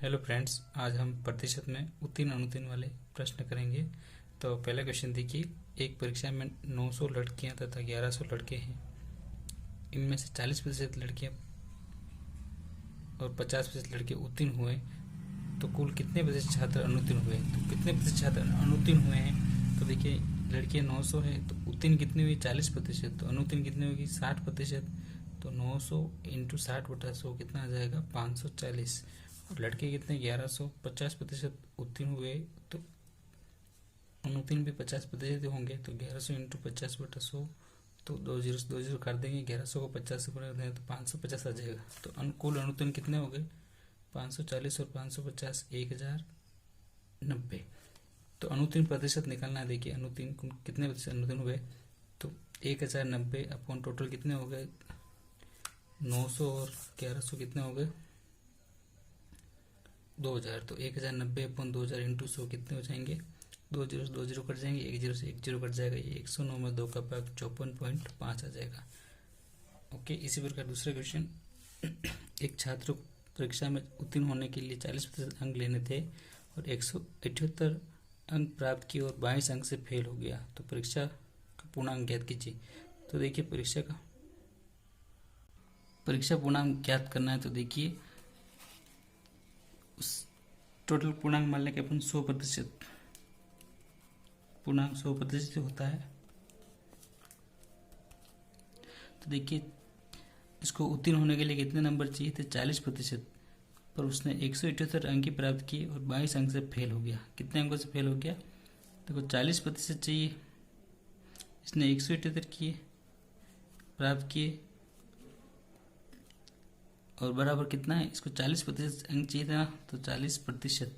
Hello friends, आज हम प्रतिशत में उत्तीर्ण अनुत्तीर्ण वाले प्रश्न करेंगे। तो पहला क्वेश्चन देखिए। एक परीक्षा में 900 लड़कियां तथा 1100 लड़के हैं। इनमें से 40% लड़कियां और 50% लड़के उत्तीर्ण हुए, तो कुल कितने प्रतिशत छात्र अनुत्तीर्ण हुए? तो कितने प्रतिशत छात्र अनुत्तीर्ण हुए हैं? तो देखिए, लड़कियां 900 है तो उत्तीर्ण कितनी हुई? 40%। तो अनुत्तीर्ण कितनी होगी? 60%। तो 900 इंटू 60/100 कितना आ जाएगा? 540। और लड़के कितने? 1100, 50% उत्तीर्ण हुए, तो अनुत्तीर्ण भी 50% होंगे। तो 1100 इंटू 50/100, तो 2 जीरो कर देंगे। 1100 को 50 से गुणा देंगे तो 550 आ जाएगा। तो अनुकूल अनुत्तीर्ण कितने हो गए? 540 और 550 1090। तो अनुत्तीर्ण प्रतिशत निकालना है। देखिए, अनुत्तीर्ण कितने प्रतिशत अनुत्तीर्ण हुए? तो 1090 अपॉन टोटल कितने हो गए? 900 और 1100 कितने हो गए? 2000। तो 1090 अपॉन 2000 इंटू 100 कितने हो जाएंगे? 2 जीरो कट जाएंगे, 1 जीरो से 1 जीरो कट जाएगा। ये 109 में 2 का भाग 54.5 आ जाएगा। ओके, इसी प्रकार दूसरा क्वेश्चन। एक छात्र को परीक्षा में उत्तीर्ण होने के लिए 40% अंक लेने थे और 178 अंक प्राप्त किए और 22 अंक से फेल हो गया। तो परीक्षा का पूर्णांक ज्ञात कीजिए। तो देखिए, परीक्षा पूर्णांक ज्ञात करना है। तो देखिए, उस टोटल पूर्णांक मान लें कि अपन 100%, पूर्णांक 100% होता है। तो देखिए, इसको उत्तीर्ण होने के लिए कितने नंबर चाहिए थे? 40%। पर उसने 178 अंक ही प्राप्त किए और 22 अंक से फेल हो गया। कितने अंकों से फेल हो गया? देखो, 40% चाहिए, इसने 178 किए प्राप्त किए और बराबर कितना है? इसको 40% अंक चाहिए था, तो 40%।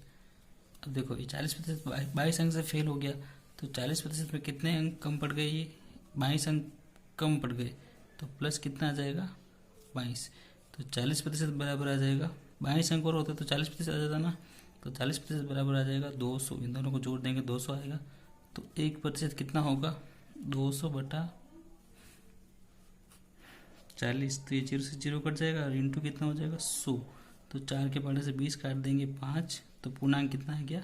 अब देखो, ये 40% 22 अंक से फेल हो गया, तो 40% में कितने अंक कम पड़ गए? ये 22 अंक कम पड़ गए, तो प्लस कितना आ जाएगा? 22। तो 40% बराबर आ जाएगा, 22 अंक और होता तो 40% आ जाता ना। तो 40% बराबर आ जाएगा 200। इन दोनों को जोड़ देंगे 200 आएगा। तो 1% कितना होगा? 200/40। तो ये 0 से 0 कट जाएगा और इंटू कितना हो जाएगा? 100। तो 4 के पढ़ने से 20 काट देंगे 5। तो पूर्णांक कितना है? क्या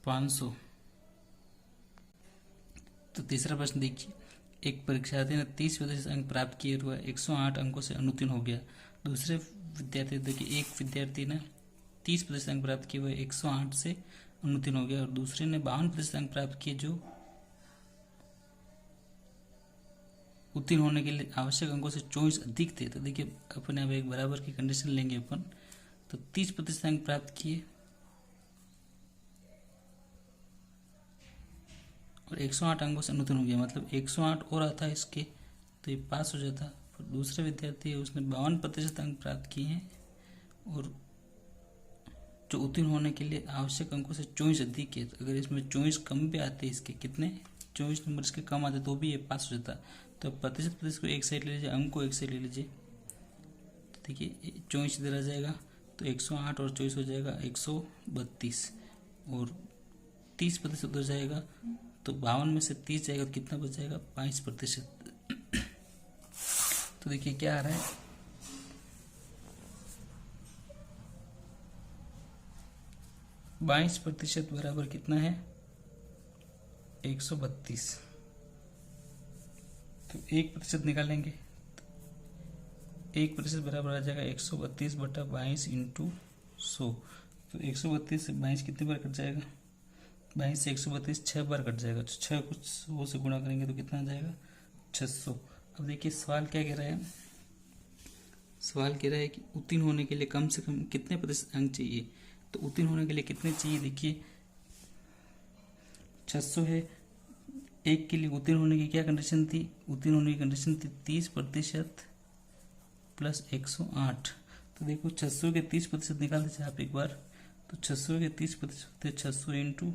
500। तो तीसरा प्रश्न देखिए। एक परीक्षार्थी ने 30% अंक प्राप्त किए हुए 108 अंकों से अनुत्तीर्ण हो गया। दूसरे विद्यार्थी, देखिए, एक विद्यार्थी ने 30% अंक प्राप्त किए हुए 108 से अनुत्तीर्ण हो गया और दूसरे ने 52% अंक प्राप्त किए जो उत्तीर्ण होने के लिए आवश्यक अंकों से 24 अधिक थे। तो देखिए, अपन अब एक बराबर की कंडीशन लेंगे अपन। तो 30% अंक प्राप्त किए और 108 अंकों से अनुत्तीर्ण हो गया, मतलब 108 और आता है इसके, तो ये पास हो जाता। पर दूसरे विद्यार्थी है, उसने 52% अंक प्राप्त किए हैं और जो उत्तीर्ण होने के लिए आवश्यक अंकों से 24 अधिक है। तो अगर इसमें 24 कम भी आते, इसके कितने 24 नंबर इसके कम आते, तो भी ये पास हो जाता। तो प्रतिशत को एक साइड ले लीजिए, अंक को एक साइड ले लीजिए। तो देखिए, 24 इधर आ जाएगा, तो 108 और 24 हो जाएगा 132 और 30% उधर जाएगा, तो 52 में से 30 जाएगा तो कितना बच जाएगा? 22%। तो देखिए क्या आ रहा है? 22% बराबर कितना है? 132। तो 1% निकालेंगे, 1% बराबर आ जाएगा 132/22 इंटू 100। तो 132 से 22 कितनी बार कट जाएगा? 22 से 132 6 बार कट जाएगा। तो 6 को 100 से गुणा करेंगे तो कितना आ जाएगा? 600। अब देखिए, सवाल क्या कह रहा है? सवाल कह रहा है कि उत्तीर्ण होने के लिए कम से कम कितने प्रतिशत अंक चाहिए। तो उत्तीर्ण होने के लिए कितने चाहिए? देखिए, 600 है। एक के लिए उत्तीर्ण होने की क्या कंडीशन थी? उत्तीर्ण होने की कंडीशन थी 30% प्लस 108। तो देखो, 600 के 30% निकाल दीजिए आप एक बार। तो 600 के 30% होते 600 इंटू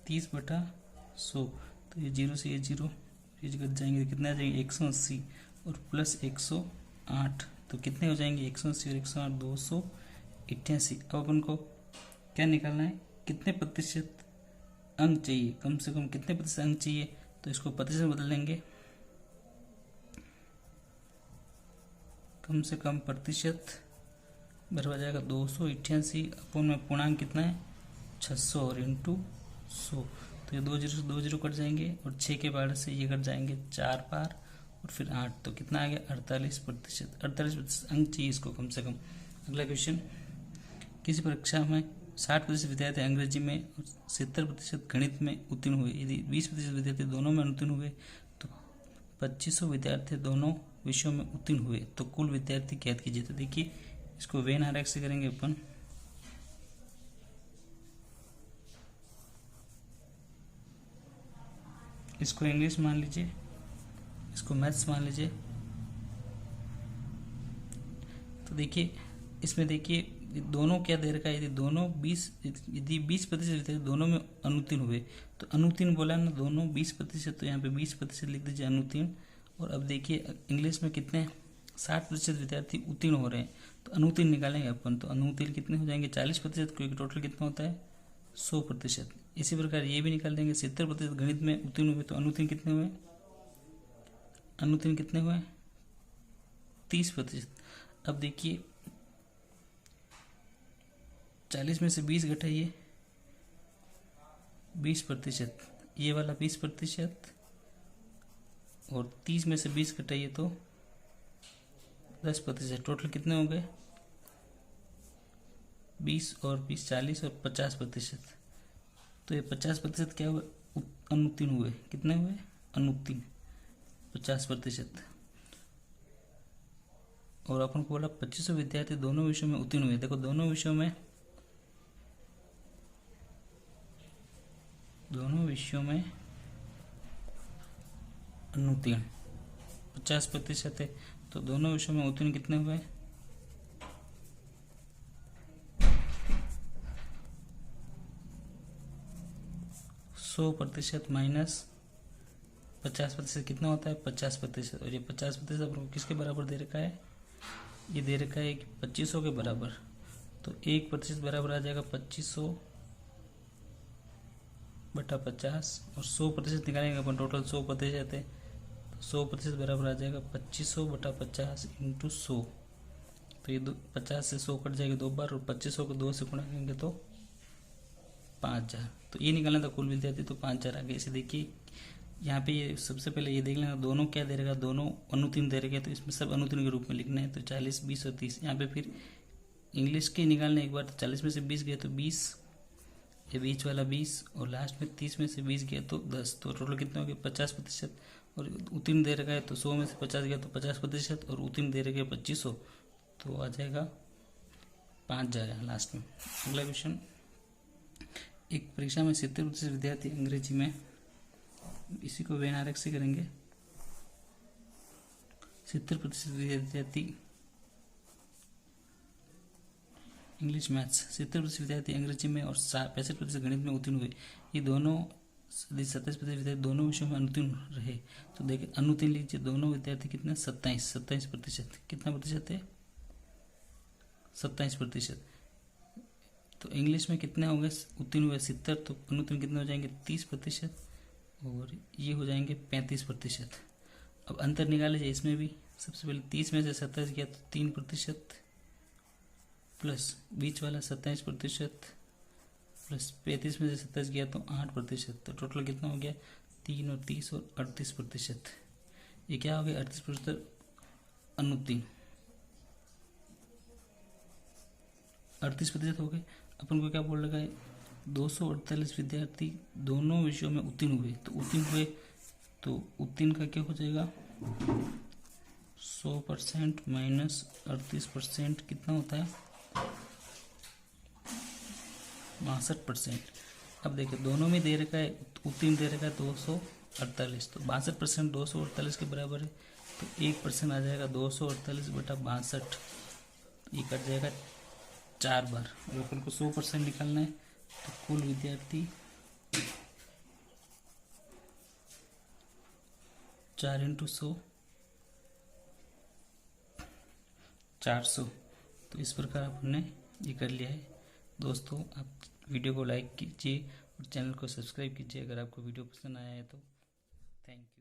30/100। तो ये 0 से ये 0 कट जाएंगे, तो कितने आ जाएंगे? 180 और प्लस 108, तो कितने हो जाएंगे? 180 और 108 288। अब अपन को क्या निकालना है? कितने प्रतिशत अंक चाहिए, कम से कम कितने प्रतिशत अंक चाहिए? तो इसको प्रतिशत में बदल लेंगे। कम से कम प्रतिशत बराबर आ जाएगा 288 अपोन में पूर्णांक कितना है 600 और इंटू 100। तो ये 2 जीरो कट जाएंगे और 6 के बार से ये कट जाएंगे 4 बार और फिर 8, तो कितना आ गया 48%। 48% अंक चाहिए इसको कम से कम। अगला क्वेश्चन, किसी परीक्षा में 60% विद्यार्थी अंग्रेजी में और 70% गणित में उत्तीर्ण हुए। यदि 20% विद्यार्थी दोनों में उत्तीर्ण हुए तो 2500 विद्यार्थी दोनों विषयों में उत्तीर्ण हुए तो कुल विद्यार्थी ज्ञात कीजिए। तो देखिए इसको वेन आरेख से करेंगे अपन। इसको इंग्लिश मान लीजिए, इसको मैथ्स मान लीजिए। तो देखिए इसमें देखिए दोनों क्या दे रखा है, यदि 20% विद्यार्थी दोनों में अनुत्तीर्ण हुए तो अनुत्तीर्ण बोला ना दोनों 20%, तो यहाँ पे 20% लिख दीजिए अनुत्तीर्ण। और अब देखिए इंग्लिश में कितने 60% विद्यार्थी उत्तीर्ण हो रहे हैं तो अनुत्तीर्ण निकालेंगे अपन, तो अनुत्तीर्ण कितने हो जाएंगे 40%, क्योंकि टोटल कितना होता है 100%। इसी प्रकार ये भी निकाल देंगे 70% गणित में उत्तीर्ण हुए तो अनुत्तीर्ण कितने हुए, अनुत्तीर्ण कितने हुए 30%। अब देखिए 40 में से 20 घटाइए 20%, ये वाला 20% और 30 में से 20 घटाइए तो 10%। टोटल कितने हो गए 20 और 20 40 और 50%। तो ये 50% क्या हुए अनुत्तीर्ण हुए, कितने हुए अनुत्तीर्ण 50%। और अपन को बोला 2500 विद्यार्थी दोनों विषयों में उत्तीर्ण हुए। देखो दोनों विषयों में अनुत्तीर्ण 50% है, तो दोनों विषयों में उत्तीर्ण कितने हुए 100% माइनस 50% कितना होता है 50%। और ये 50% अपन को किसके बराबर दे रखा है, ये दे रखा है कि 2500 के बराबर। तो 1% बराबर आ जाएगा 2500 बटा 50 और 100% निकालेंगे अपन, टोटल 100% है तो 100% बराबर आ जाएगा 2500 बटा 50 इंटू 100। तो ये 50 से 100 कट जाएगा 2 बार और 2500 को 2 से गुणा तो 5000। तो ये निकालना था कुल विद्यार्थी, तो 5000 आ गए। इसे देखिए यहाँ पे ये सबसे पहले ये देख लेना दोनों क्या दे रहेगा, दोनों अनुत्तीर्ण दे रहे, तो इसमें सब अनुत्तीर्ण के रूप में लिखना है। तो 40 20 और 30 यहाँ पे फिर इंग्लिश के निकालने एक बार, तो 40 में से 20 गए तो 20, ये बीच वाला 20 और लास्ट में 30 में से 20 गया तो 10। तो टोटल कितना हो गया 50%। और उत्तीर्ण दे रखा है तो 100 में से 50 गया तो 50% और उत्तीर्ण दे रखा है 2500, तो आ जाएगा 5000 लास्ट में। अगला क्वेश्चन, एक परीक्षा में 70% विद्यार्थी अंग्रेजी में, इसी को वेन आरेख से करेंगे। 70% विद्यार्थी इंग्लिश मैथ्स, 70% विद्यार्थी अंग्रेजी में और 65% गणित में उत्तीर्ण हुए। ये दोनों 27% विद्यार्थी दोनों विषयों में अनुत्तीर्ण रहे। तो देखिए अनुत्तीर्ण लीजिए दोनों विद्यार्थी कितने 27%। कितना प्रतिशत है 27%। तो इंग्लिश में कितने हो गए उत्तीर्ण हुए 70, तो अनुत्तीर्ण कितने हो जाएंगे 30% और ये हो जाएंगे 35%। अब अंतर निकाल लीजिए इसमें भी। सबसे पहले 30 में से 27 गया तो 3% प्लस बीच वाला 27% प्लस 35 में से 27 गया तो 8%। तो टोटल कितना हो गया 3 और 30 और 38%। ये क्या हो गया 38% अनुत्तीर्ण, 38% हो गए। अपन को क्या बोल रखा है 248 विद्यार्थी दोनों विषयों में उत्तीर्ण हुए। तो उत्तीर्ण हुए तो उत्तीर्ण का क्या हो जाएगा 100% माइनस 38% कितना होता है 62%। अब देखिए दोनों में दे रखा है उत्तीर्ण दे रखा है 248, तो 62% 248 के बराबर है। तो 1% आ जाएगा 248 बटा 62, ये कट जाएगा 4 बार। और अपन को 100% निकालना है तो कुल विद्यार्थी 4 × 100 400। तो इस प्रकार आपने ये कर लिया है। दोस्तों आप वीडियो को लाइक कीजिए और चैनल को सब्सक्राइब कीजिए अगर आपको वीडियो पसंद आया है तो। Thank you.